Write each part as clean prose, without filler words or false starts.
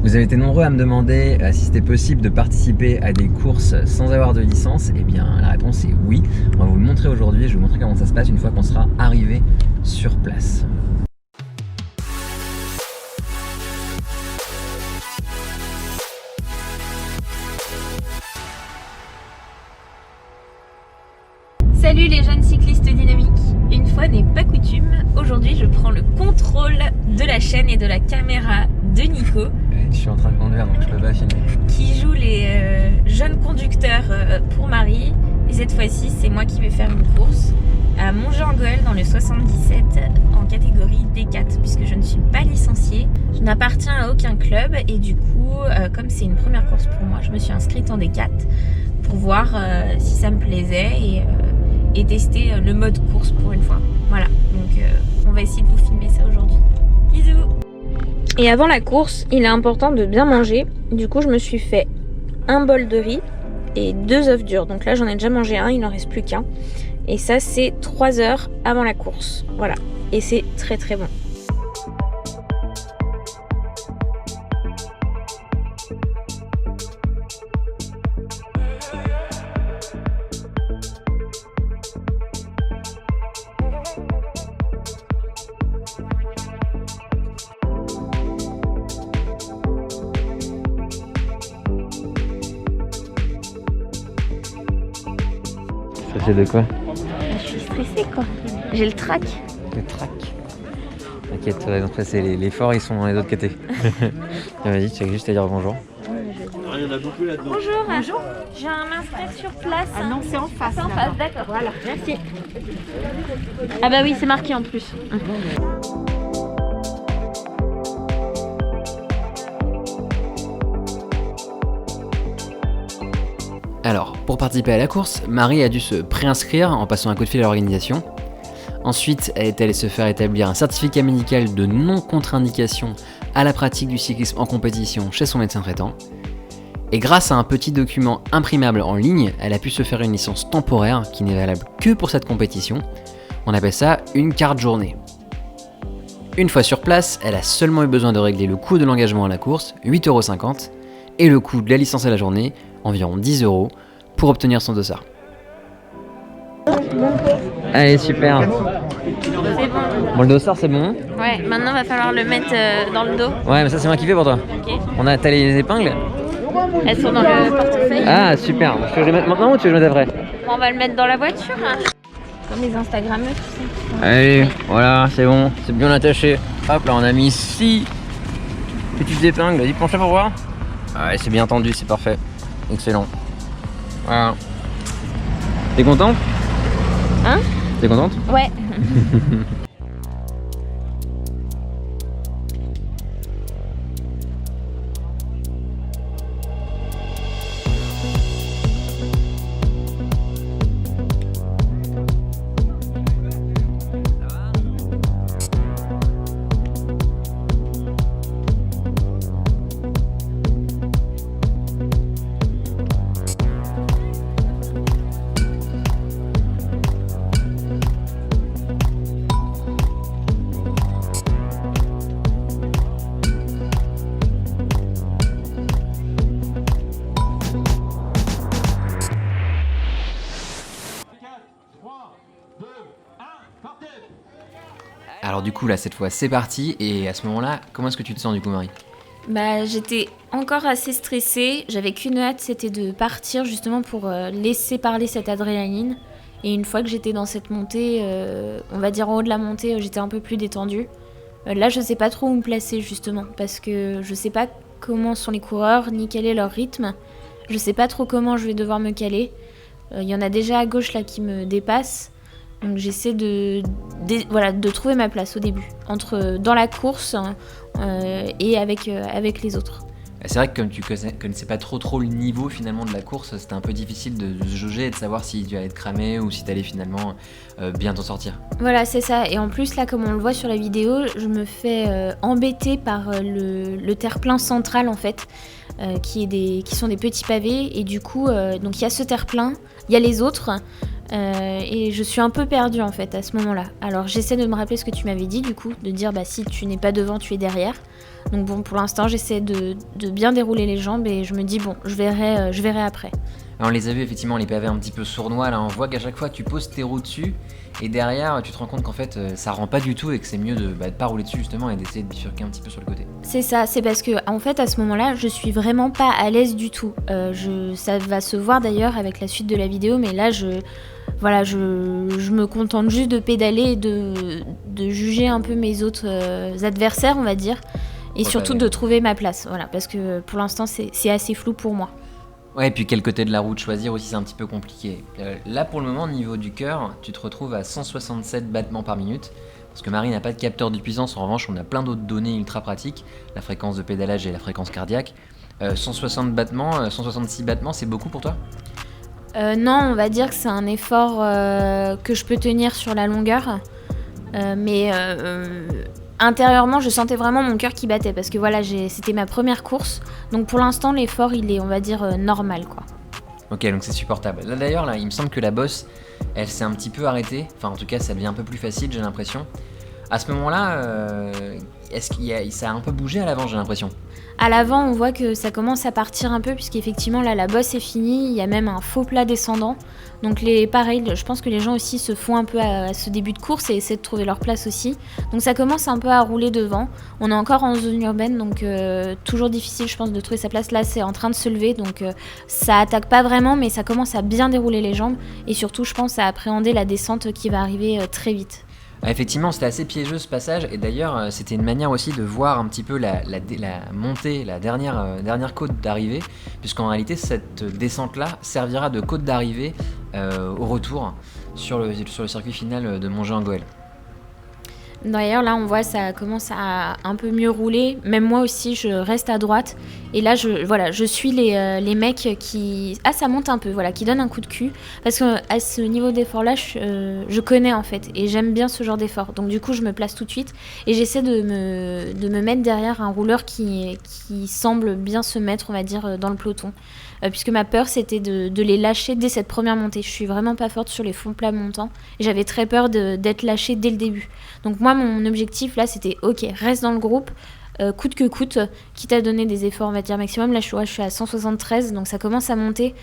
Vous avez été nombreux à me demander si c'était possible de participer à des courses sans avoir de licence. Eh bien la réponse est oui. On va vous le montrer aujourd'hui, je vais vous montrer comment ça se passe une fois qu'on sera arrivé sur place. Salut les jeunes cyclistes dynamiques. Une fois n'est pas coutume, aujourd'hui je prends le contrôle de la chaîne et de la caméra de Nico. Je suis en train de conduire donc je peux pas filmer. Qui joue les jeunes conducteurs pour Marie. Et cette fois-ci c'est moi qui vais faire une course à Montjean-Goël dans le 77 en catégorie D4 puisque je ne suis pas licenciée. Je n'appartiens à aucun club et du coup comme c'est une première course pour moi, je me suis inscrite en D4 pour voir si ça me plaisait et tester le mode course pour une fois. Voilà, donc on va essayer de vous filmer ça aujourd'hui. Bisous! Et avant la course, il est important de bien manger. Du coup, je me suis fait un bol de riz et 2 œufs durs. Donc là, j'en ai déjà mangé un, il n'en reste plus qu'un. Et ça, c'est 3 heures avant la course. Voilà, et c'est très très bon. Stressé de quoi? Je suis stressée quoi. J'ai le trac. Le trac. T'inquiète, après c'est les forts ils sont dans les autres côtés. Vas-y, tu as juste à dire bonjour. Il y en a beaucoup là-dedans. Bonjour. Bonjour. Je viens m'inscrire sur place. Ah non, c'est en face. C'est en face, d'accord. Voilà, merci. Ah bah oui, c'est marqué en plus. Alors, pour participer à la course, Marie a dû se préinscrire en passant un coup de fil à l'organisation. Ensuite, elle est allée se faire établir un certificat médical de non-contre-indication à la pratique du cyclisme en compétition chez son médecin traitant. Et grâce à un petit document imprimable en ligne, elle a pu se faire une licence temporaire qui n'est valable que pour cette compétition. On appelle ça une carte journée. Une fois sur place, elle a seulement eu besoin de régler le coût de l'engagement à la course, 8,50 €, et le coût de la licence à la journée, environ 10 € pour obtenir son dossard. Allez, super. C'est bon. Bon, le dossard c'est bon. Ouais, maintenant va falloir le mettre dans le dos. Ouais, mais ça c'est moi qui fais pour toi. Ok. T'as les épingles? Elles sont dans le portefeuille. Ah, super. Tu veux que je le mette maintenant ou tu veux que je le mette après? On va le mettre dans la voiture. Hein. Comme les Instagrammeurs, tu sais. Allez, voilà, c'est bon. C'est bien attaché. Hop, là on a mis 6 petites épingles. Vas-y, penche-toi pour voir. Ouais, c'est bien tendu, c'est parfait. Excellent. Voilà. T'es contente? Hein? T'es contente? Ouais. Alors du coup là cette fois c'est parti et à ce moment-là comment est-ce que tu te sens du coup Marie? Bah j'étais encore assez stressée. J'avais qu'une hâte, c'était de partir justement pour laisser parler cette adrénaline. Et une fois que j'étais dans cette montée, on va dire en haut de la montée, j'étais un peu plus détendue. Là je sais pas trop où me placer justement parce que je sais pas comment sont les coureurs ni quel est leur rythme. Je sais pas trop comment je vais devoir me caler. Il y en a déjà à gauche là qui me dépassent. Donc j'essaie de trouver ma place au début, dans la course et avec les autres. C'est vrai que comme tu connaissais pas trop le niveau finalement de la course, c'était un peu difficile de se jauger et de savoir si tu allais être cramé ou si tu allais finalement bien t'en sortir. Voilà, c'est ça. Et en plus, là, comme on le voit sur la vidéo, je me fais embêter par le terre-plein central en fait, qui sont des petits pavés. Et du coup, donc il y a ce terre-plein, il y a les autres. Et je suis un peu perdue en fait à ce moment-là. Alors j'essaie de me rappeler ce que tu m'avais dit du coup, de dire si tu n'es pas devant, tu es derrière. Donc bon, pour l'instant j'essaie de bien dérouler les jambes et je me dis je verrai après. Alors on les a vus effectivement, les pavés un petit peu sournois, là on voit qu'à chaque fois tu poses tes roues dessus et derrière tu te rends compte qu'en fait ça rend pas du tout et que c'est mieux de pas rouler dessus justement et d'essayer de bifurquer un petit peu sur le côté. C'est ça, c'est parce que en fait à ce moment-là je suis vraiment pas à l'aise du tout. Ça va se voir d'ailleurs avec la suite de la vidéo, mais là je me contente juste de pédaler et de juger un peu mes autres adversaires on va dire, et surtout de trouver ma place, voilà, parce que pour l'instant c'est assez flou pour moi. Ouais, et puis quel côté de la route choisir aussi, c'est un petit peu compliqué. Là, pour le moment, au niveau du cœur, tu te retrouves à 167 battements par minute. Parce que Marie n'a pas de capteur de puissance, en revanche, on a plein d'autres données ultra pratiques, la fréquence de pédalage et la fréquence cardiaque. 160 battements, 166 battements, c'est beaucoup pour toi ? Non, on va dire que c'est un effort que je peux tenir sur la longueur. Mais intérieurement, je sentais vraiment mon cœur qui battait parce que voilà, c'était ma première course. Donc pour l'instant, l'effort, il est, on va dire, normal, quoi. Ok, donc c'est supportable. Là d'ailleurs, il me semble que la bosse, elle s'est un petit peu arrêtée. Enfin, en tout cas, ça devient un peu plus facile, j'ai l'impression. À ce moment-là, est-ce ça a un peu bougé à l'avant, j'ai l'impression ? À l'avant, on voit que ça commence à partir un peu, puisqu'effectivement, là, la bosse est finie. Il y a même un faux plat descendant. Donc, pareil, je pense que les gens aussi se font un peu à ce début de course et essaient de trouver leur place aussi. Donc, ça commence un peu à rouler devant. On est encore en zone urbaine, donc toujours difficile, je pense, de trouver sa place. Là, c'est en train de se lever, donc ça attaque pas vraiment, mais ça commence à bien dérouler les jambes. Et surtout, je pense à appréhender la descente qui va arriver très vite. Effectivement, c'était assez piégeux ce passage, et d'ailleurs c'était une manière aussi de voir un petit peu la montée, la dernière côte d'arrivée, puisqu'en réalité cette descente-là servira de côte d'arrivée au retour sur le circuit final de Montjean-Goël. D'ailleurs, là, on voit ça commence à un peu mieux rouler. Même moi aussi, je reste à droite. Et là, je suis les mecs qui... Ah, ça monte un peu, voilà, qui donnent un coup de cul. Parce qu'à ce niveau d'effort-là, je connais, en fait. Et j'aime bien ce genre d'effort. Donc, du coup, je me place tout de suite. Et j'essaie de me mettre derrière un rouleur qui semble bien se mettre, on va dire, dans le peloton. Puisque ma peur, c'était de les lâcher dès cette première montée. Je suis vraiment pas forte sur les fonds plats montants. Et j'avais très peur d'être lâchée dès le début. Donc, moi, mon objectif, là, c'était ok, reste dans le groupe, coûte que coûte, quitte à donner des efforts, on va dire maximum. Là, je suis à 173, donc ça commence à monter,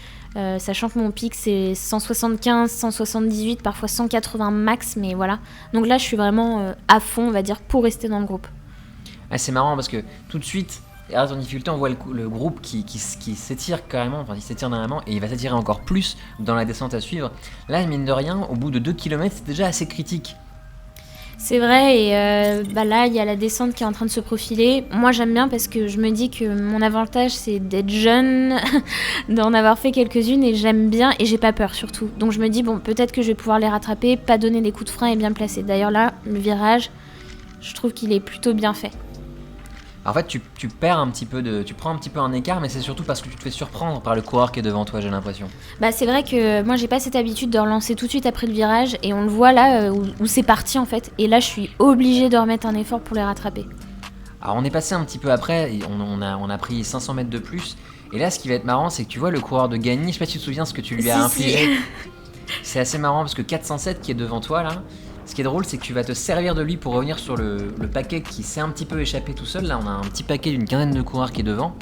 sachant que mon pic, c'est 175, 178, parfois 180 max, mais voilà. Donc là, je suis vraiment à fond, on va dire, pour rester dans le groupe. Ah, c'est marrant parce que tout de suite, à ton difficulté, on voit le groupe qui s'étire carrément, enfin il s'étire dernièrement et il va s'étirer encore plus dans la descente à suivre. Là, mine de rien, au bout de 2 km, c'est déjà assez critique. C'est vrai, et là, il y a la descente qui est en train de se profiler. Moi, j'aime bien parce que je me dis que mon avantage, c'est d'être jeune, d'en avoir fait quelques-unes, et j'aime bien, et j'ai pas peur surtout. Donc je me dis, bon, peut-être que je vais pouvoir les rattraper, pas donner des coups de frein et bien placer. D'ailleurs là, le virage, je trouve qu'il est plutôt bien fait. En fait, tu prends un petit peu un écart, mais c'est surtout parce que tu te fais surprendre par le coureur qui est devant toi, j'ai l'impression. Bah, c'est vrai que moi, j'ai pas cette habitude de relancer tout de suite après le virage, et on le voit là où c'est parti en fait. Et là, je suis obligée de remettre un effort pour les rattraper. Alors, on est passé un petit peu après, on a pris 500 mètres de plus. Et là, ce qui va être marrant, c'est que tu vois le coureur de Gagny, je sais pas si tu te souviens ce que tu lui as infligé. C'est assez marrant parce que 407 qui est devant toi là. Ce qui est drôle, c'est que tu vas te servir de lui pour revenir sur le paquet qui s'est un petit peu échappé tout seul. Là, on a un petit paquet d'une quinzaine de coureurs qui est devant.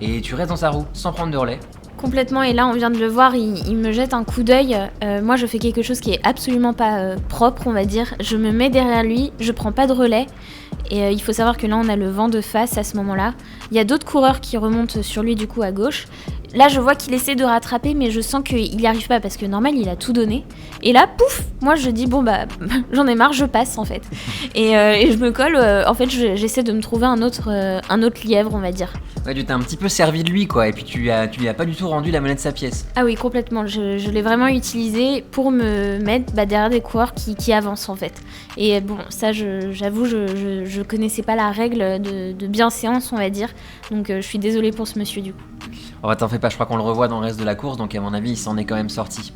Et tu restes dans sa roue, sans prendre de relais. Complètement, et là, on vient de le voir, il me jette un coup d'œil. Moi, je fais quelque chose qui est absolument pas propre, on va dire. Je me mets derrière lui, je prends pas de relais. Et il faut savoir que là, on a le vent de face à ce moment-là. Il y a d'autres coureurs qui remontent sur lui, du coup, à gauche. Là, je vois qu'il essaie de rattraper, mais je sens qu'il n'y arrive pas parce que normal, il a tout donné. Et là, pouf, moi, je dis, bon, bah, j'en ai marre, je passe, en fait. Et je me colle, en fait, j'essaie de me trouver un autre lièvre, on va dire. Ouais, tu t'es un petit peu servi de lui, quoi, et puis tu lui as pas du tout rendu la monnaie de sa pièce. Ah oui, complètement. Je l'ai vraiment utilisé pour me mettre derrière des coureurs qui avancent, en fait. Et bon, ça, j'avoue, je connaissais pas la règle de bienséance, on va dire. Donc, je suis désolée pour ce monsieur, du coup. Oh, t'en fais pas, je crois qu'on le revoit dans le reste de la course, donc à mon avis, il s'en est quand même sorti.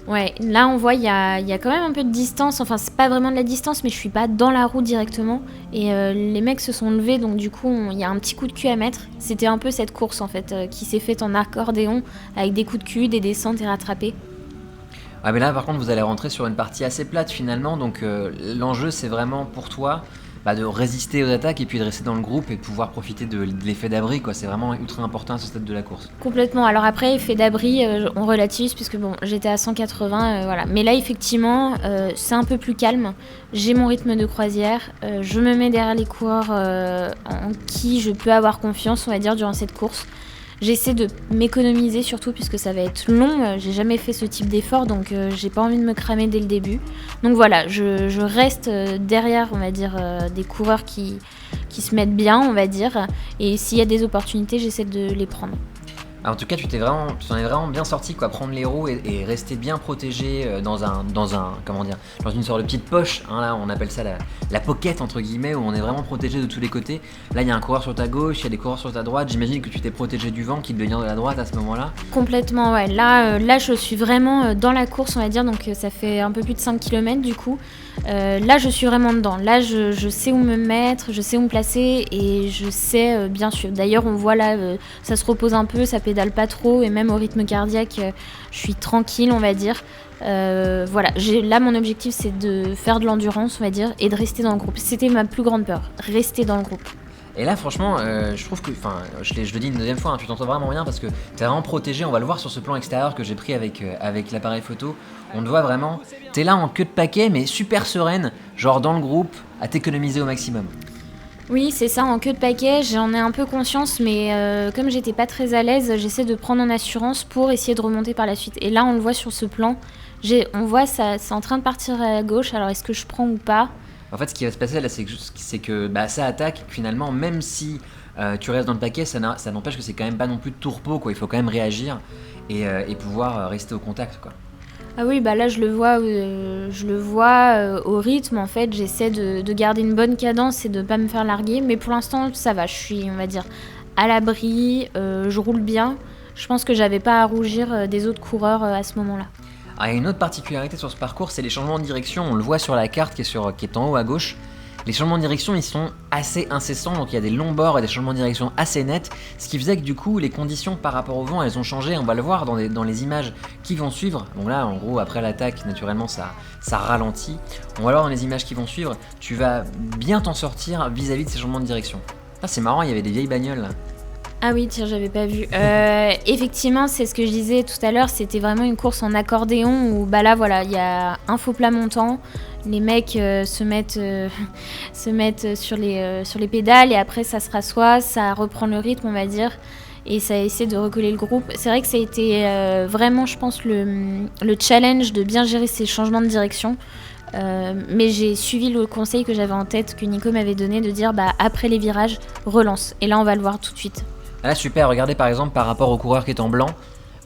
Ouais, là on voit il y a quand même un peu de distance, enfin c'est pas vraiment de la distance, mais je suis pas dans la roue directement. Et les mecs se sont levés, donc du coup il y a un petit coup de cul à mettre. C'était un peu cette course en fait, qui s'est faite en accordéon, avec des coups de cul, des descentes et rattrapés. Ah mais là par contre vous allez rentrer sur une partie assez plate finalement, donc l'enjeu c'est vraiment pour toi de résister aux attaques et puis de rester dans le groupe et de pouvoir profiter de l'effet d'abri quoi, c'est vraiment ultra important à ce stade de la course. Complètement. Alors après, effet d'abri, on relativise puisque bon, j'étais à 180, voilà. Mais là, effectivement, c'est un peu plus calme. J'ai mon rythme de croisière. Je me mets derrière les coureurs en qui je peux avoir confiance, on va dire, durant cette course. J'essaie de m'économiser surtout puisque ça va être long. J'ai jamais fait ce type d'effort, donc j'ai pas envie de me cramer dès le début. Donc voilà, je reste derrière, on va dire, des coureurs qui se mettent bien, on va dire. Et s'il y a des opportunités, j'essaie de les prendre. Alors, en tout cas, tu t'en es vraiment bien sorti quoi, prendre les roues et rester bien protégé dans une sorte de petite poche, hein, là on appelle ça la pocket entre guillemets, où on est vraiment protégé de tous les côtés. Là il y a un coureur sur ta gauche, il y a des coureurs sur ta droite, j'imagine que tu t'es protégé du vent qui te vient de la droite à ce moment-là. Complètement, ouais. Là je suis vraiment dans la course, on va dire, donc ça fait un peu plus de 5 km du coup. Là je suis vraiment dedans, là je sais où me mettre, je sais où me placer et je sais bien suivre. D'ailleurs on voit là, ça se repose un peu, ça pédale pas trop et même au rythme cardiaque je suis tranquille on va dire. Voilà, là mon objectif c'est de faire de l'endurance on va dire et de rester dans le groupe. C'était ma plus grande peur, rester dans le groupe. Et là franchement je trouve que, je le dis une deuxième fois, hein, tu t'entends vraiment bien parce que t'es vraiment protégé, on va le voir sur ce plan extérieur que j'ai pris avec l'appareil photo. On te voit vraiment, t'es là en queue de paquet mais super sereine, genre dans le groupe, à t'économiser au maximum. Oui, c'est ça, en queue de paquet, j'en ai un peu conscience, mais comme j'étais pas très à l'aise, j'essaie de prendre en assurance pour essayer de remonter par la suite. Et là, on le voit sur ce plan, on voit ça, c'est en train de partir à gauche, alors est-ce que je prends ou pas ? En fait, ce qui va se passer là, c'est que ça attaque, finalement, même si tu restes dans le paquet, ça n'empêche que c'est quand même pas non plus de tout repos, quoi. Il faut quand même réagir et pouvoir rester au contact, quoi. Ah oui, là je le vois au rythme en fait, j'essaie de garder une bonne cadence et de pas me faire larguer, mais pour l'instant ça va, je suis on va dire à l'abri, je roule bien, je pense que j'avais pas à rougir des autres coureurs à ce moment-là. Alors, il y a une autre particularité sur ce parcours, c'est les changements de direction, on le voit sur la carte qui est en haut à gauche. Les changements de direction, ils sont assez incessants, donc il y a des longs bords et des changements de direction assez nets, ce qui faisait que du coup, les conditions par rapport au vent, elles ont changé, on va le voir dans les images qui vont suivre. Donc là, en gros, après l'attaque, naturellement, ça ralentit. On va le voir dans les images qui vont suivre, tu vas bien t'en sortir vis-à-vis de ces changements de direction. Ah, c'est marrant, il y avait des vieilles bagnoles là. Ah oui, tiens, j'avais pas vu. Effectivement, c'est ce que je disais tout à l'heure, c'était vraiment une course en accordéon où là, voilà, il y a un faux plat montant, les mecs se mettent sur les pédales et après ça se rassoit, ça reprend le rythme, on va dire, et ça essaie de recoller le groupe. C'est vrai que ça a été vraiment, je pense, le challenge de bien gérer ces changements de direction. Mais j'ai suivi le conseil que j'avais en tête, que Nico m'avait donné, de dire après les virages, relance. Et là, on va le voir tout de suite. Là, super, regardez par exemple par rapport au coureur qui est en blanc,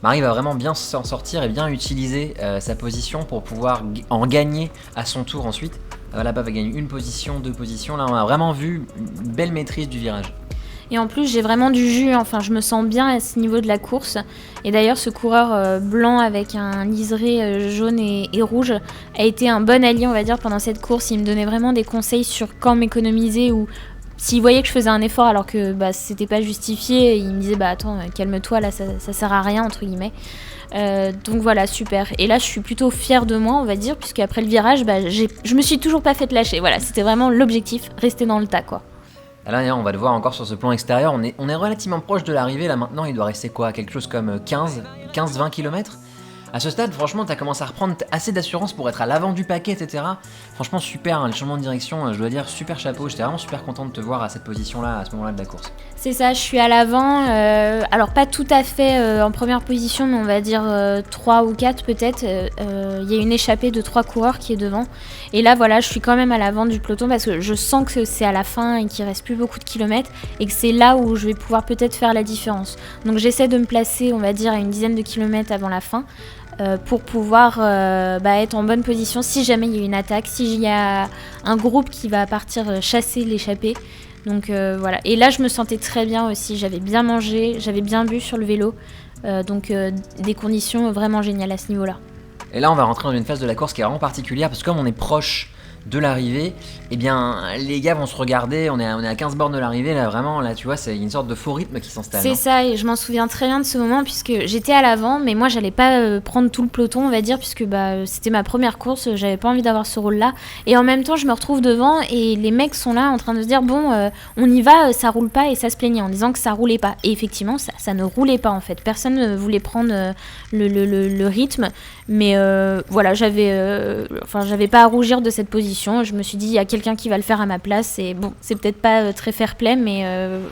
Marie va vraiment bien s'en sortir et bien utiliser sa position pour pouvoir en gagner à son tour ensuite. Là-bas, va gagner une position, 2 positions. Là, on a vraiment vu une belle maîtrise du virage. Et en plus, j'ai vraiment du jus, enfin, je me sens bien à ce niveau de la course. Et d'ailleurs, ce coureur blanc avec un liseré jaune et rouge a été un bon allié, on va dire, pendant cette course. Il me donnait vraiment des conseils sur quand m'économiser ou s'il voyait que je faisais un effort alors que c'était pas justifié, il me disait attends, calme-toi, là ça sert à rien, entre guillemets. Donc voilà, super. Et là, je suis plutôt fière de moi, on va dire, puisque après le virage, je me suis toujours pas fait lâcher. Voilà, c'était vraiment l'objectif, rester dans le tas, quoi. Là, on va le voir encore sur ce plan extérieur, on est relativement proche de l'arrivée, là maintenant il doit rester quoi, quelque chose comme 15-20 km. À ce stade, franchement, t'as commencé à reprendre assez d'assurance pour être à l'avant du paquet, etc. Franchement, super, hein, les changements de direction, je dois dire, super chapeau. J'étais vraiment super content de te voir à cette position-là, à ce moment-là de la course. C'est ça, je suis à l'avant. Alors, pas tout à fait en première position, mais on va dire 3 ou 4 peut-être. Il y a une échappée de 3 coureurs qui est devant. Et là, voilà, je suis quand même à l'avant du peloton parce que je sens que c'est à la fin et qu'il reste plus beaucoup de kilomètres et que c'est là où je vais pouvoir peut-être faire la différence. Donc, j'essaie de me placer, on va dire, à une dizaine de kilomètres avant la fin. Pour pouvoir être en bonne position si jamais il y a une attaque, si il y a un groupe qui va partir chasser l'échappée. Donc voilà. Et là, je me sentais très bien aussi. J'avais bien mangé, j'avais bien bu sur le vélo. Donc des conditions vraiment géniales à ce niveau-là. Et là, on va rentrer dans une phase de la course qui est vraiment particulière parce que comme on est proche de l'arrivée, eh bien les gars vont se regarder, on est à 15 bornes de l'arrivée, là vraiment, là tu vois, c'est une sorte de faux rythme qui s'installe. C'est ça, et je m'en souviens très bien de ce moment, puisque j'étais à l'avant, mais moi j'allais pas prendre tout le peloton, on va dire, puisque c'était ma première course, j'avais pas envie d'avoir ce rôle-là, et en même temps je me retrouve devant, et les mecs sont là en train de se dire, bon, on y va, ça roule pas, et ça se plaignait en disant que ça roulait pas, et effectivement ça ne roulait pas en fait, personne ne voulait prendre le rythme, mais voilà, j'avais pas à rougir de cette position. Je me suis dit, il y a quelqu'un qui va le faire à ma place, et bon, c'est peut-être pas très fair-play, mais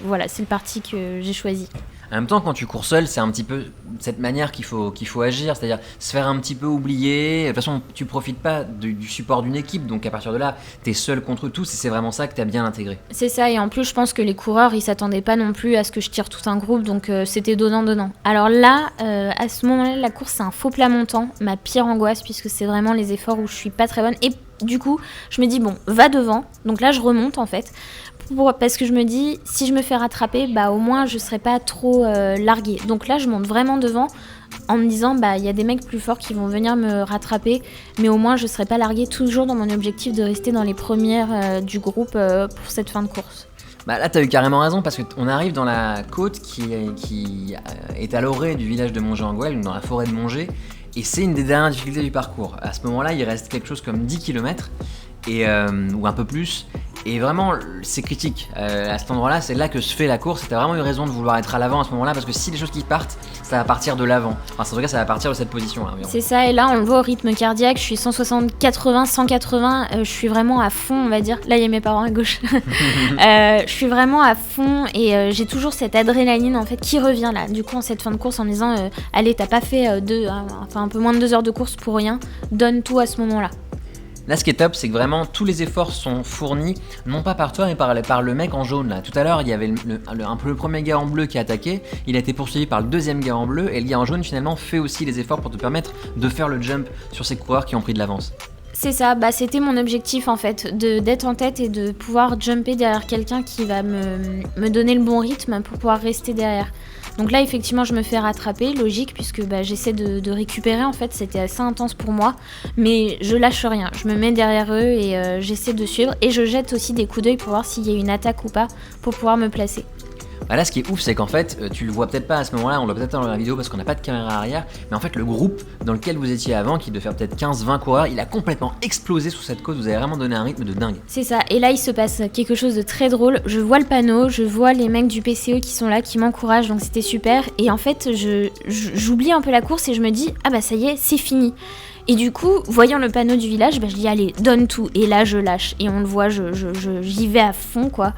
voilà, c'est le parti que j'ai choisi. En même temps, quand tu cours seul, c'est un petit peu cette manière qu'il faut agir, c'est-à-dire se faire un petit peu oublier. De toute façon, tu profites pas du support d'une équipe, donc à partir de là, t'es seul contre tous, et c'est vraiment ça que t'as bien intégré. C'est ça, et en plus, je pense que les coureurs, ils s'attendaient pas non plus à ce que je tire tout un groupe, donc c'était donnant-donnant. Alors là, à ce moment-là, la course, c'est un faux plat montant, ma pire angoisse, puisque c'est vraiment les efforts où je suis pas très bonne, et du coup, je me dis, bon, va devant, donc là, je remonte en fait. Parce que je me dis, si je me fais rattraper, au moins je serai pas trop larguée. Donc là, je monte vraiment devant en me disant, il y a des mecs plus forts qui vont venir me rattraper, mais au moins je serai pas larguée, toujours dans mon objectif de rester dans les premières du groupe pour cette fin de course. Là, t'as eu carrément raison, parce qu'on arrive dans la côte qui est à l'orée du village de Montgé-en-Goël, donc dans la forêt de Montgé, et c'est une des dernières difficultés du parcours. À ce moment-là, il reste quelque chose comme 10 km, ou un peu plus. Et vraiment, c'est critique. À cet endroit-là, c'est là que se fait la course. Et t'as vraiment eu raison de vouloir être à l'avant à ce moment-là, parce que si les choses qui partent, ça va partir de l'avant. Enfin, en tout cas, ça va partir de cette position-là. C'est ça, et là, on le voit au rythme cardiaque. Je suis 160, 80, 180. Je suis vraiment à fond, on va dire. Là, il y a mes parents à gauche. Je suis vraiment à fond, et j'ai toujours cette adrénaline, en fait, qui revient là. Du coup, en cette fin de course, en me disant, allez, t'as pas fait un peu moins de 2 heures de course pour rien. Donne tout à ce moment-là. Là, ce qui est top, c'est que vraiment tous les efforts sont fournis, non pas par toi, mais par le mec en jaune là. Tout à l'heure, il y avait le premier gars en bleu qui a attaqué, il a été poursuivi par le deuxième gars en bleu, et le gars en jaune finalement fait aussi les efforts pour te permettre de faire le jump sur ces coureurs qui ont pris de l'avance. C'est ça, c'était mon objectif en fait, d'être en tête et de pouvoir jumper derrière quelqu'un qui va me donner le bon rythme pour pouvoir rester derrière. Donc là, effectivement, je me fais rattraper, logique, puisque j'essaie de récupérer, en fait, c'était assez intense pour moi, mais je lâche rien, je me mets derrière eux et j'essaie de suivre, et je jette aussi des coups d'œil pour voir s'il y a une attaque ou pas, pour pouvoir me placer. Là, ce qui est ouf, c'est qu'en fait, tu le vois peut-être pas à ce moment-là, on l'a peut-être dans la vidéo parce qu'on n'a pas de caméra arrière, mais en fait, le groupe dans lequel vous étiez avant, qui devait faire peut-être 15-20 coureurs, il a complètement explosé sous cette côte, vous avez vraiment donné un rythme de dingue. C'est ça, et là, il se passe quelque chose de très drôle, je vois le panneau, je vois les mecs du PCE qui sont là, qui m'encouragent, donc c'était super, et en fait, j'oublie un peu la course et je me dis, ça y est, c'est fini. Et du coup, voyant le panneau du village, je dis allez, donne tout. Et là, je lâche. Et on le voit, j'y vais à fond, quoi.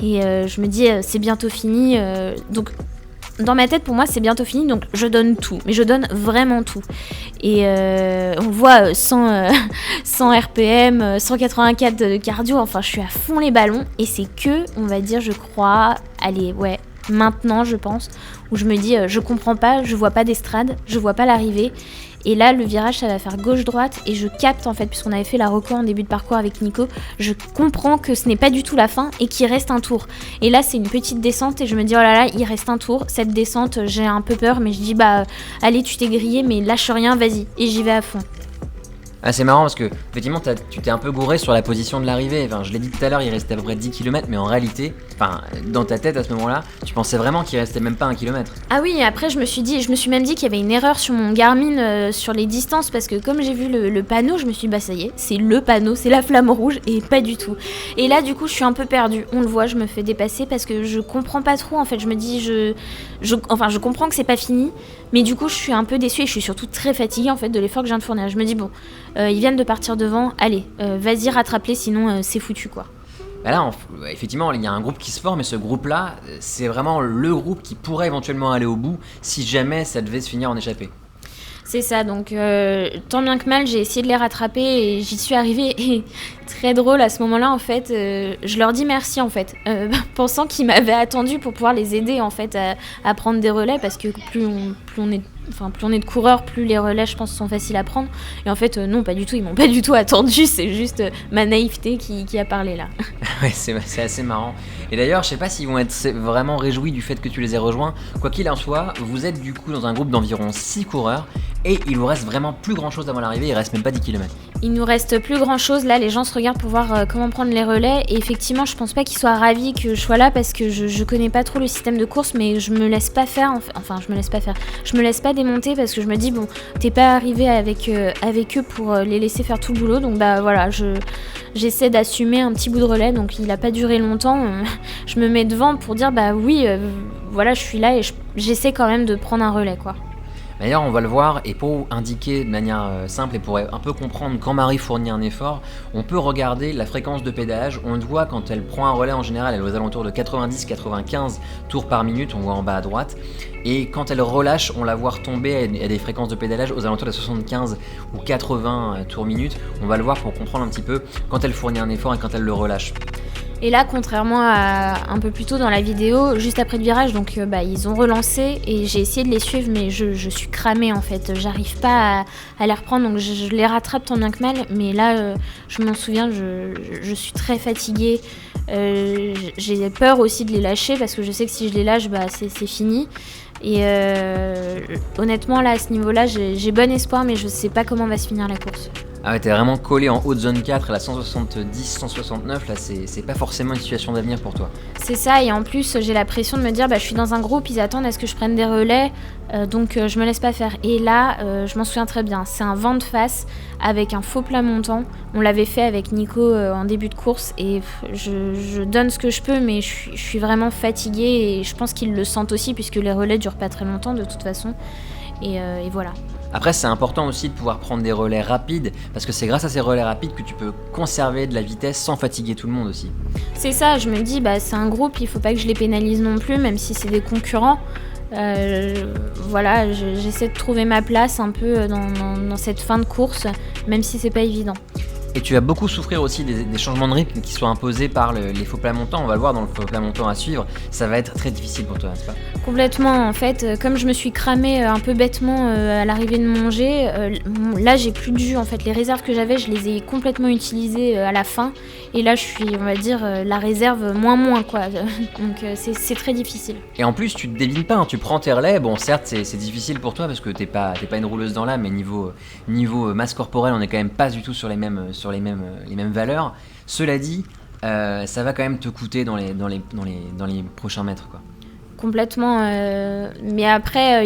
Et je me dis, c'est bientôt fini. Donc, dans ma tête, pour moi, c'est bientôt fini. Donc, je donne tout. Mais je donne vraiment tout. Et on voit 100 RPM, 184 de cardio. Enfin, je suis à fond les ballons. Et c'est que, on va dire, je crois, allez, ouais, maintenant, je pense, où je me dis, je comprends pas, je vois pas d'estrade, je vois pas l'arrivée. Et là, le virage, ça va faire gauche-droite, et je capte, en fait, puisqu'on avait fait la reco en début de parcours avec Nico, je comprends que ce n'est pas du tout la fin et qu'il reste un tour. Et là, c'est une petite descente, et je me dis, oh là là, il reste un tour. Cette descente, j'ai un peu peur, mais je dis, allez, tu t'es grillé, mais lâche rien, vas-y. Et j'y vais à fond. C'est marrant parce que, effectivement, tu t'es un peu gouré sur la position de l'arrivée. Enfin, je l'ai dit tout à l'heure, il restait à peu près 10 km, mais en réalité, dans ta tête à ce moment-là, tu pensais vraiment qu'il restait même pas 1 km. Ah oui, et après, je me suis même dit qu'il y avait une erreur sur mon Garmin sur les distances, parce que comme j'ai vu le panneau, je me suis dit, ça y est, c'est le panneau, c'est la flamme rouge, et pas du tout. Et là, du coup, je suis un peu perdue. On le voit, je me fais dépasser parce que je comprends pas trop, en fait. Je me dis, je comprends que c'est pas fini, mais du coup, je suis un peu déçue et je suis surtout très fatiguée, en fait, de l'effort que je viens de fournir. Je me dis, ils viennent de partir devant, allez, vas-y, rattrape-les, sinon c'est foutu, quoi. Là, effectivement, il y a un groupe qui se forme, et ce groupe-là, c'est vraiment le groupe qui pourrait éventuellement aller au bout si jamais ça devait se finir en échappée. C'est ça, donc tant bien que mal, j'ai essayé de les rattraper et j'y suis arrivée. Et très drôle, à ce moment-là, en fait, je leur dis merci, en fait, pensant qu'ils m'avaient attendu pour pouvoir les aider, en fait, à prendre des relais, parce que plus on est de coureurs, plus les relais, je pense, sont faciles à prendre. Et en fait, non, pas du tout, ils m'ont pas du tout attendu, c'est juste ma naïveté qui a parlé là. Ouais, c'est assez marrant. Et d'ailleurs, je sais pas s'ils vont être vraiment réjouis du fait que tu les aies rejoints. Quoi qu'il en soit, vous êtes du coup dans un groupe d'environ 6 coureurs, Et il vous reste vraiment plus grand chose avant l'arrivée, il reste même pas 10 km. Il nous reste plus grand chose, là les gens se regardent pour voir comment prendre les relais et effectivement je pense pas qu'ils soient ravis que je sois là parce que je connais pas trop le système de course mais je me laisse pas faire, je me laisse pas démonter parce que je me dis bon t'es pas arrivé avec eux pour les laisser faire tout le boulot donc bah voilà j'essaie d'assumer un petit bout de relais donc il a pas duré longtemps, je me mets devant pour dire bah oui voilà je suis là et j'essaie quand même de prendre un relais quoi. D'ailleurs, on va le voir, et pour indiquer de manière simple et pour un peu comprendre quand Marie fournit un effort, on peut regarder la fréquence de pédalage. On le voit quand elle prend un relais en général, elle est aux alentours de 90-95 tours par minute, on voit en bas à droite. Et quand elle relâche, on la voit retomber à des fréquences de pédalage aux alentours de 75 ou 80 tours minute. On va le voir pour comprendre un petit peu quand elle fournit un effort et quand elle le relâche. Et là, contrairement à un peu plus tôt dans la vidéo, juste après le virage, donc ils ont relancé et j'ai essayé de les suivre, mais je suis cramée en fait. J'arrive pas à les reprendre, donc je les rattrape tant bien que mal. Mais là, je m'en souviens, je suis très fatiguée. J'ai peur aussi de les lâcher parce que je sais que si je les lâche, c'est fini. Et honnêtement, là, à ce niveau-là, j'ai bon espoir, mais je sais pas comment va se finir la course. Ah ouais, t'es vraiment collé en haute zone 4, la 170-169, là c'est pas forcément une situation d'avenir pour toi. C'est ça, et en plus j'ai la pression de me dire je suis dans un groupe, ils attendent à ce que je prenne des relais, donc je me laisse pas faire. Et là, je m'en souviens très bien, c'est un vent de face avec un faux plat montant. On l'avait fait avec Nico en début de course et je donne ce que je peux, mais je suis vraiment fatiguée et je pense qu'ils le sentent aussi puisque les relais durent pas très longtemps de toute façon. Et voilà. Après, c'est important aussi de pouvoir prendre des relais rapides, parce que c'est grâce à ces relais rapides que tu peux conserver de la vitesse sans fatiguer tout le monde aussi. C'est ça, je me dis, c'est un groupe, il faut pas que je les pénalise non plus, même si c'est des concurrents. Voilà, j'essaie de trouver ma place un peu dans cette fin de course, même si c'est pas évident. Et tu vas beaucoup souffrir aussi des changements de rythme qui sont imposés par les faux plats montants. On va le voir dans le faux plat montant à suivre. Ça va être très difficile pour toi, n'est-ce pas ? Complètement, en fait. Comme je me suis cramée un peu bêtement à l'arrivée de mon jet, là j'ai plus de jus. En fait, les réserves que j'avais, je les ai complètement utilisées à la fin. Et là, je suis, on va dire, la réserve moins quoi. Donc c'est très difficile. Et en plus, tu te débines pas, hein. Tu prends tes relais. Bon, certes, c'est difficile pour toi parce que t'es pas une rouleuse dans l'âme, mais niveau masse corporelle, on est quand même pas du tout sur les mêmes valeurs. Cela dit, ça va quand même te coûter dans les prochains mètres, quoi. Complètement, mais après,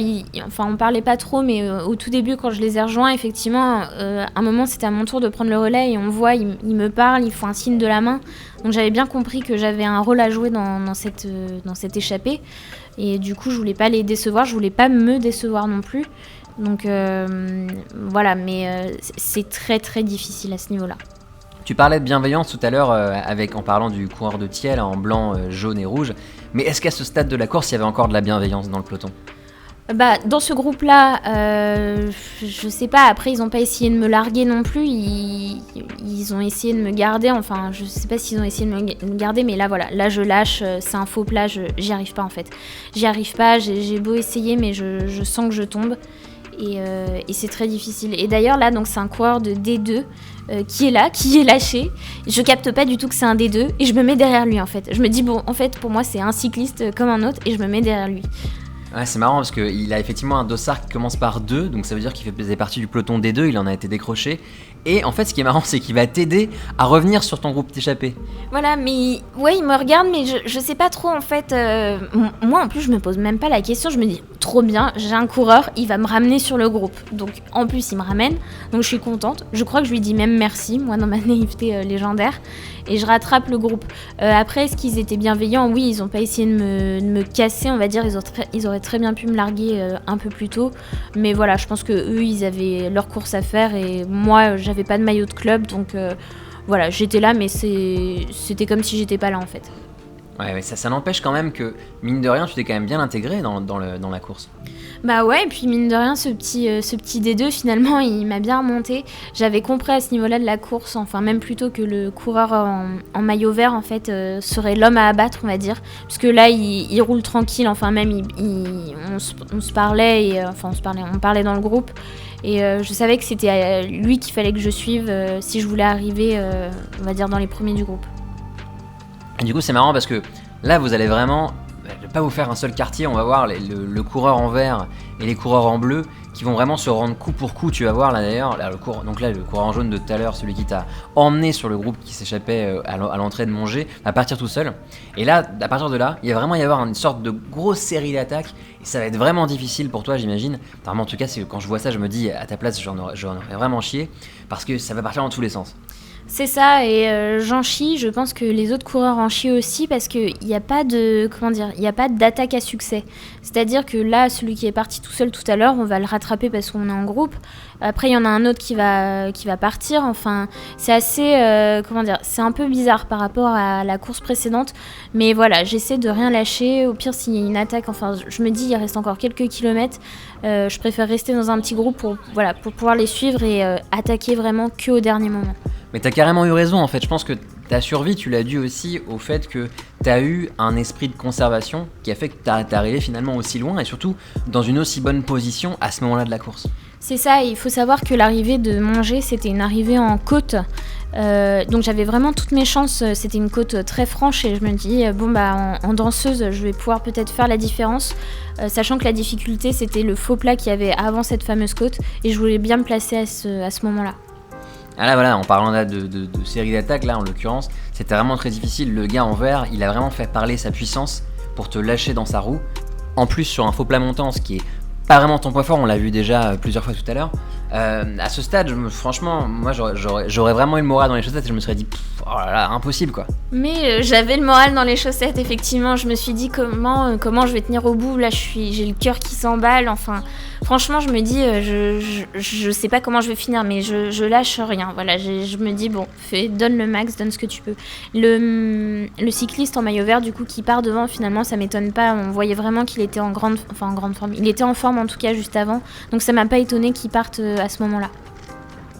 on parlait pas trop, mais au tout début, quand je les ai rejoints, effectivement, un moment, c'était à mon tour de prendre le relais et on voit, ils me parlent, ils font un signe de la main. Donc j'avais bien compris que j'avais un rôle à jouer dans cette échappée. Et du coup, je voulais pas les décevoir, je voulais pas me décevoir non plus. Donc voilà, mais c'est très très difficile à ce niveau-là. Tu parlais de bienveillance tout à l'heure en parlant du coureur de Thiel en blanc, jaune et rouge. Mais est-ce qu'à ce stade de la course, il y avait encore de la bienveillance dans le peloton ? Dans ce groupe-là, je sais pas, après ils ont pas essayé de me larguer non plus, ils ont essayé de me garder, enfin je sais pas s'ils ont essayé de me garder, mais là voilà, là je lâche, c'est un faux plat, j'y arrive pas en fait. J'y arrive pas, j'ai beau essayer mais je sens que je tombe et c'est très difficile. Et d'ailleurs là, donc c'est un coureur de D2 qui est là, qui est lâché, je capte pas du tout que c'est un D2 et je me mets derrière lui en fait. Je me dis bon, en fait pour moi c'est un cycliste comme un autre et je me mets derrière lui. Ouais, c'est marrant parce qu'il a effectivement un dossard qui commence par 2, donc ça veut dire qu'il faisait partie du peloton D2, il en a été décroché. Et en fait, ce qui est marrant, c'est qu'il va t'aider à revenir sur ton groupe d'échappés. Voilà, mais ouais, il me regarde, mais je sais pas trop en fait. Moi en plus, je me pose même pas la question, je me dis trop bien, j'ai un coureur, il va me ramener sur le groupe. Donc en plus, il me ramène, donc je suis contente. Je crois que je lui dis même merci, moi dans ma naïveté légendaire. Et je rattrape le groupe. Après, est-ce qu'ils étaient bienveillants ? Oui, ils ont pas essayé de me casser, on va dire. Ils auraient très bien pu me larguer un peu plus tôt. Mais voilà, je pense que eux, ils avaient leur course à faire et moi, j'avais pas de maillot de club, donc voilà, j'étais là, mais c'était comme si j'étais pas là en fait. Ouais, ça n'empêche quand même que, mine de rien, tu t'es quand même bien intégré dans la course. Bah ouais, et puis mine de rien, ce petit D2, finalement, il m'a bien remonté. J'avais compris à ce niveau-là de la course, enfin même plutôt que le coureur en maillot vert, en fait, serait l'homme à abattre, on va dire. Puisque là, il roule tranquille, enfin même, on se parlait, et on parlait dans le groupe. Et je savais que c'était lui qu'il fallait que je suive si je voulais arriver, on va dire, dans les premiers du groupe. Et du coup, c'est marrant parce que là, vous allez vraiment pas vous faire un seul quartier, on va voir le coureur en vert et les coureurs en bleu qui vont vraiment se rendre coup pour coup, tu vas voir là d'ailleurs, le coureur en jaune de tout à l'heure, celui qui t'a emmené sur le groupe qui s'échappait à l'entrée de Montgé, va partir tout seul. Et là, à partir de là, il va vraiment y avoir une sorte de grosse série d'attaques et ça va être vraiment difficile pour toi, j'imagine. Enfin, en tout cas, quand je vois ça, je me dis, à ta place, j'en aurais vraiment chié parce que ça va partir dans tous les sens. C'est ça, et j'en chie, je pense que les autres coureurs en chient aussi parce qu'il n'y a pas d'attaque à succès. C'est-à-dire que là, celui qui est parti tout seul tout à l'heure, on va le rattraper parce qu'on est en groupe. Après, il y en a un autre qui va partir. Enfin, c'est assez, c'est un peu bizarre par rapport à la course précédente. Mais voilà, j'essaie de rien lâcher. Au pire, s'il y a une attaque, enfin, je me dis, il reste encore quelques kilomètres. Je préfère rester dans un petit groupe pour pouvoir les suivre et attaquer vraiment qu'au dernier moment. Mais t'as carrément eu raison en fait, je pense que ta survie tu l'as dû aussi au fait que t'as eu un esprit de conservation qui a fait que t'es arrivé finalement aussi loin et surtout dans une aussi bonne position à ce moment-là de la course. C'est ça, il faut savoir que l'arrivée de Montgé c'était une arrivée en côte, donc j'avais vraiment toutes mes chances, c'était une côte très franche et je me dis en danseuse je vais pouvoir peut-être faire la différence, sachant que la difficulté c'était le faux plat qu'il y avait avant cette fameuse côte et je voulais bien me placer à ce moment-là. Ah là voilà, en parlant là de série d'attaques, là en l'occurrence, c'était vraiment très difficile. Le gars en vert, il a vraiment fait parler sa puissance pour te lâcher dans sa roue. En plus sur un faux plat montant, ce qui est pas vraiment ton point fort, on l'a vu déjà plusieurs fois tout à l'heure. À ce stade, franchement, moi j'aurais vraiment eu le moral dans les chaussettes et je me serais dit, oh là là, impossible quoi. Mais j'avais le moral dans les chaussettes, effectivement. Je me suis dit comment je vais tenir au bout. Là, j'ai le cœur qui s'emballe. Enfin, franchement, je me dis, je sais pas comment je vais finir, mais je lâche rien. Voilà, je me dis, bon, donne le max, donne ce que tu peux. Le cycliste en maillot vert, du coup, qui part devant, finalement, ça m'étonne pas. On voyait vraiment qu'il était en grande forme. Il était en forme, en tout cas, juste avant. Donc, ça m'a pas étonné qu'il parte à ce moment-là.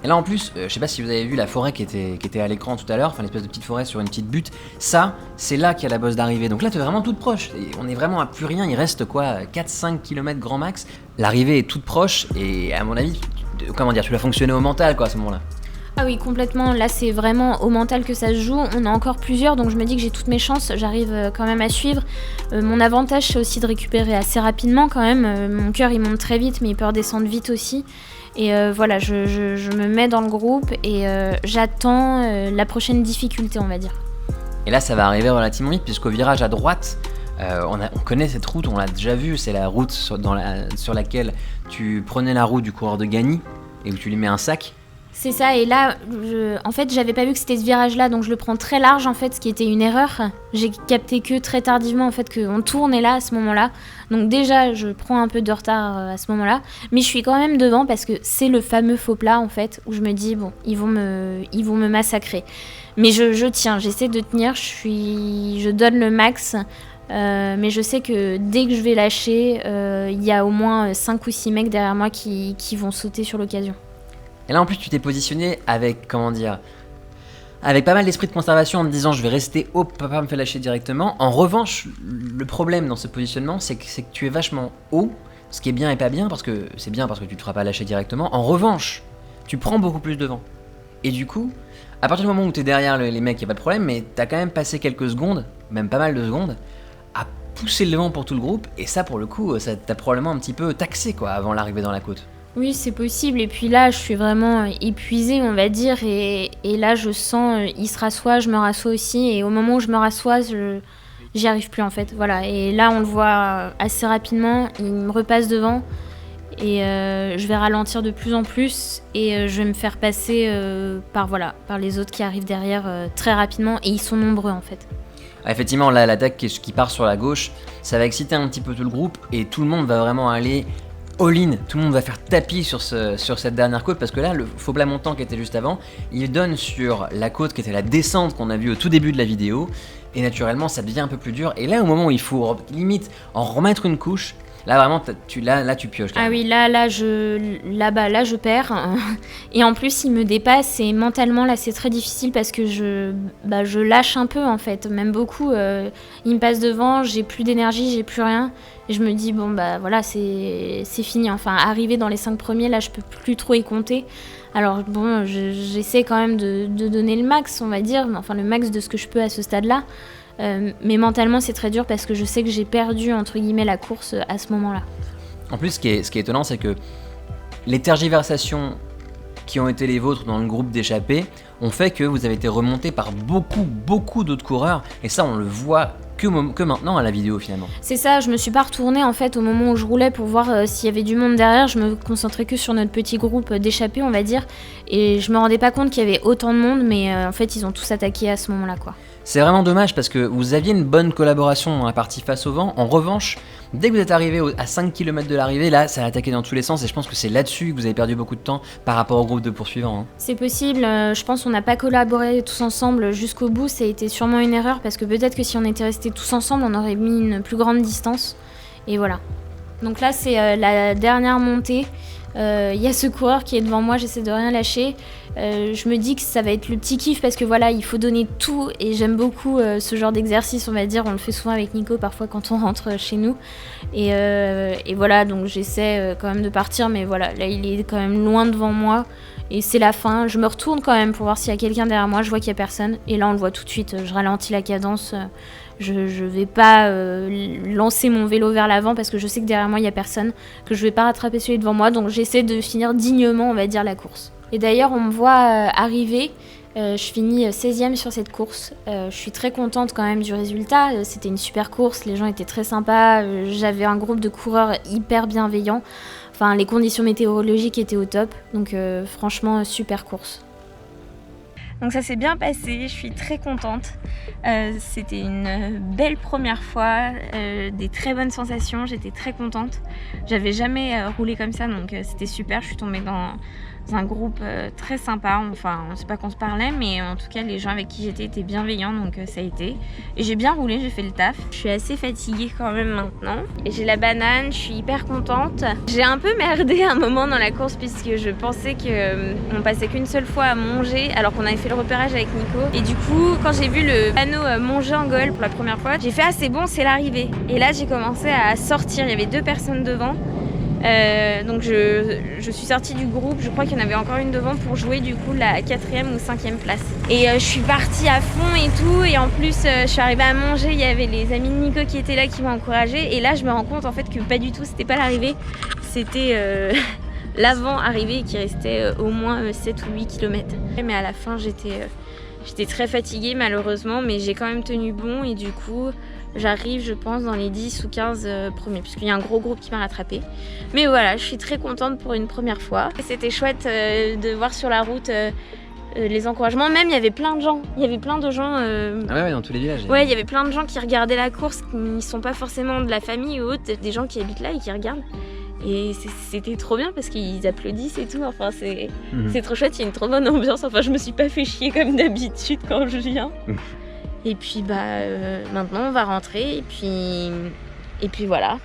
Et là en plus, je sais pas si vous avez vu la forêt qui était à l'écran tout à l'heure, enfin l'espèce de petite forêt sur une petite butte, ça, c'est là qu'il y a la bosse d'arrivée. Donc là t'es vraiment toute proche, et on est vraiment à plus rien, il reste quoi, 4-5 km grand max, l'arrivée est toute proche, et à mon avis, tu l'as fonctionné au mental quoi à ce moment-là. Ah oui, complètement, là c'est vraiment au mental que ça se joue, on a encore plusieurs, donc je me dis que j'ai toutes mes chances, j'arrive quand même à suivre. Mon avantage c'est aussi de récupérer assez rapidement quand même, mon cœur il monte très vite mais il peut redescendre vite aussi. Et voilà, je me mets dans le groupe et j'attends la prochaine difficulté, on va dire. Et là, ça va arriver relativement vite, puisqu'au virage à droite, on connaît cette route, on l'a déjà vue, c'est la route sur laquelle tu prenais la roue du coureur de Gagny et où tu lui mets un sac. C'est ça, et là, en fait, j'avais pas vu que c'était ce virage-là, donc je le prends très large, en fait, ce qui était une erreur. J'ai capté que très tardivement, en fait, qu'on tournait là, à ce moment-là. Donc déjà, je prends un peu de retard à ce moment-là, mais je suis quand même devant parce que c'est le fameux faux plat, en fait, où je me dis, bon, ils vont me massacrer. Mais je tiens, j'essaie de tenir, je donne le max, mais je sais que dès que je vais lâcher, il y a au moins 5 ou 6 mecs derrière moi qui vont sauter sur l'occasion. Et là en plus tu t'es positionné avec pas mal d'esprit de conservation en te disant je vais rester haut, papa me fait lâcher directement. En revanche, le problème dans ce positionnement c'est que tu es vachement haut, ce qui est bien et pas bien, parce que c'est bien parce que tu te feras pas lâcher directement. En revanche, tu prends beaucoup plus de vent. Et du coup, à partir du moment où t'es derrière les mecs, y a pas de problème, mais t'as quand même passé quelques secondes, même pas mal de secondes, à pousser le vent pour tout le groupe, et ça pour le coup, ça t'a probablement un petit peu taxé quoi avant l'arrivée dans la côte. Oui, c'est possible. Et puis là, je suis vraiment épuisée, on va dire. Et là, je sens, il se rassoit, je me rassois aussi. Et au moment où je me rassois, j'y arrive plus, en fait. Voilà. Et là, on le voit assez rapidement. Il me repasse devant. Et je vais ralentir de plus en plus. Et je vais me faire passer par les autres qui arrivent derrière très rapidement. Et ils sont nombreux, en fait. Effectivement, là, l'attaque qui part sur la gauche, ça va exciter un petit peu tout le groupe. Et tout le monde va vraiment aller all-in, tout le monde va faire tapis sur cette dernière côte parce que là, le faux plat montant qui était juste avant, il donne sur la côte qui était la descente qu'on a vue au tout début de la vidéo et naturellement ça devient un peu plus dur et là au moment où il faut limite en remettre une couche, là vraiment tu pioches. Ah oui, là je perds et en plus il me dépasse et mentalement là c'est très difficile parce que je lâche un peu en fait, même beaucoup, il me passe devant, j'ai plus d'énergie, j'ai plus rien. Et je me dis, bon, voilà, c'est fini. Enfin, arriver dans les 5 premiers, là, je peux plus trop y compter. Alors, bon, j'essaie quand même de donner le max, on va dire. Enfin, le max de ce que je peux à ce stade-là. Mais mentalement, c'est très dur parce que je sais que j'ai perdu, entre guillemets, la course à ce moment-là. En plus, ce qui est étonnant, c'est que les tergiversations qui ont été les vôtres dans le groupe d'échappés ont fait que vous avez été remonté par beaucoup d'autres coureurs, et ça on le voit que maintenant à la vidéo finalement. C'est ça, je me suis pas retournée en fait au moment où je roulais pour voir s'il y avait du monde derrière, je me concentrais que sur notre petit groupe d'échappés on va dire, et je me rendais pas compte qu'il y avait autant de monde, mais en fait ils ont tous attaqué à ce moment-là quoi. C'est vraiment dommage parce que vous aviez une bonne collaboration dans la partie face au vent. En revanche, dès que vous êtes arrivé à 5 km de l'arrivée, là, ça a attaqué dans tous les sens et je pense que c'est là-dessus que vous avez perdu beaucoup de temps par rapport au groupe de poursuivants. Hein. C'est possible, je pense qu'on n'a pas collaboré tous ensemble jusqu'au bout, ça a été sûrement une erreur parce que peut-être que si on était restés tous ensemble, on aurait mis une plus grande distance. Et voilà. Donc là, c'est la dernière montée. Il y a ce coureur qui est devant moi, j'essaie de rien lâcher. Je me dis que ça va être le petit kiff parce que voilà, il faut donner tout et j'aime beaucoup ce genre d'exercice, on va dire. On le fait souvent avec Nico parfois quand on rentre chez nous. Et voilà, donc j'essaie quand même de partir, mais voilà, là il est quand même loin devant moi. Et c'est la fin, je me retourne quand même pour voir s'il y a quelqu'un derrière moi, je vois qu'il n'y a personne. Et là on le voit tout de suite, je ralentis la cadence. Je vais pas lancer mon vélo vers l'avant parce que je sais que derrière moi il n'y a personne, que je vais pas rattraper celui devant moi, donc j'essaie de finir dignement on va dire la course. Et d'ailleurs on me voit arriver, je finis 16e sur cette course, je suis très contente quand même du résultat, c'était une super course, les gens étaient très sympas, j'avais un groupe de coureurs hyper bienveillants, enfin les conditions météorologiques étaient au top, donc franchement super course. Donc ça s'est bien passé, je suis très contente. C'était une belle première fois, des très bonnes sensations, j'étais très contente. J'avais jamais roulé comme ça, donc c'était super. Je suis tombée dans un groupe très sympa, enfin on sait pas qu'on se parlait, mais en tout cas les gens avec qui j'étais étaient bienveillants, donc ça a été. Et j'ai bien roulé, j'ai fait le taf. Je suis assez fatiguée quand même maintenant. Et j'ai la banane, je suis hyper contente. J'ai un peu merdé un moment dans la course puisque je pensais qu'on passait qu'une seule fois à Montgé alors qu'on avait fait le repérage avec Nico. Et du coup, quand j'ai vu le panneau Montgé-Angol pour la première fois, j'ai fait « Ah c'est bon, c'est l'arrivée ». Et là j'ai commencé à sortir, il y avait 2 personnes devant. Donc je suis sortie du groupe, je crois qu'il y en avait encore une devant pour jouer du coup la 4e ou 5e place. Et je suis partie à fond et tout, et en plus je suis arrivée à Montgé, il y avait les amis de Nico qui étaient là qui m'ont encouragée, et là je me rends compte en fait que pas du tout, c'était pas l'arrivée, c'était l'avant-arrivée qui restait au moins 7 ou 8 km. Mais à la fin j'étais très fatiguée malheureusement, mais j'ai quand même tenu bon et du coup j'arrive je pense dans les 10 ou 15 premiers puisqu'il y a un gros groupe qui m'a rattrapée. Mais voilà, je suis très contente pour une première fois. C'était chouette de voir sur la route les encouragements. Même il y avait plein de gens. Il y avait plein de gens. Ah ouais, dans tous les villages. Ouais, il y avait plein de gens qui regardaient la course, qui ne sont pas forcément de la famille ou autre, des gens qui habitent là et qui regardent. Et c'était trop bien parce qu'ils applaudissent et tout. Enfin, c'est trop chouette, il y a une trop bonne ambiance. Enfin, je me suis pas fait chier comme d'habitude quand je viens. Et puis maintenant on va rentrer et puis voilà.